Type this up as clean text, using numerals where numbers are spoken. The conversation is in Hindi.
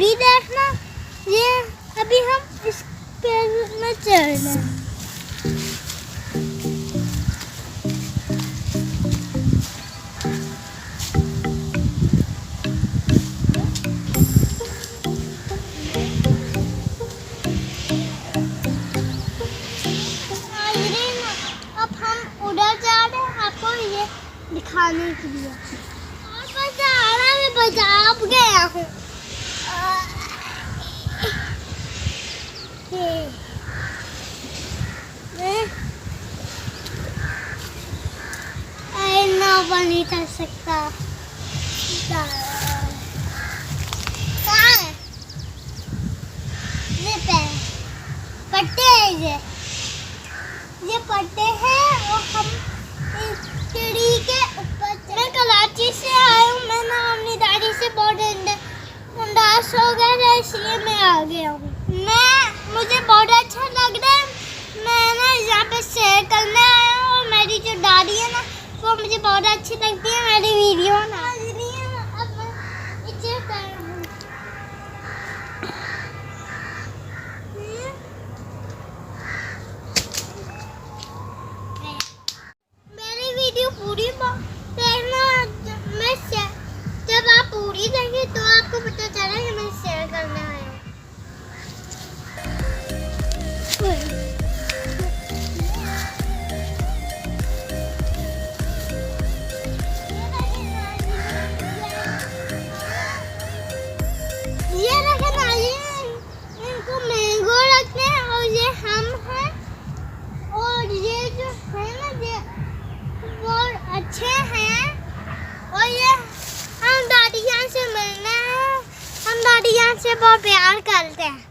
पूरी देखना। ये अभी हम इस पेड़ में चढ़ रहे हैं। अब हम उधर जा रहे हैं आपको ये दिखाने के लिए। और बस मैं पंजाब गया हूँ। नाव नहीं चल सकता। ये पट्टे हैं, ये पट्टे हैं और हम इस सीढ़ी के ऊपर। मैं कराची से आया हूँ। मैं ना अपनी दादी से बहुत उदास हो गया था, इसलिए मैं आ गया हूँ। मुझे बहुत अच्छा लग रहा है। मैं ना यहाँ पे शेयर करने आया हूँ और मेरी जो दादी है ना वो मुझे बहुत अच्छी लगती है। मेरी वीडियो ना अब मैं इसे मेरी वीडियो पूरी देखना। जब आप पूरी देंगे तो आपको पता चला कि मैं शेयर करने आया हूँ। ये रखे ना, ये इनको मैंगो रखते हैं और ये हम हैं और ये जो है ना ये बहुत अच्छे हैं। और ये हम दादी जान से मिलना है। हम दादी जान से बहुत प्यार करते हैं।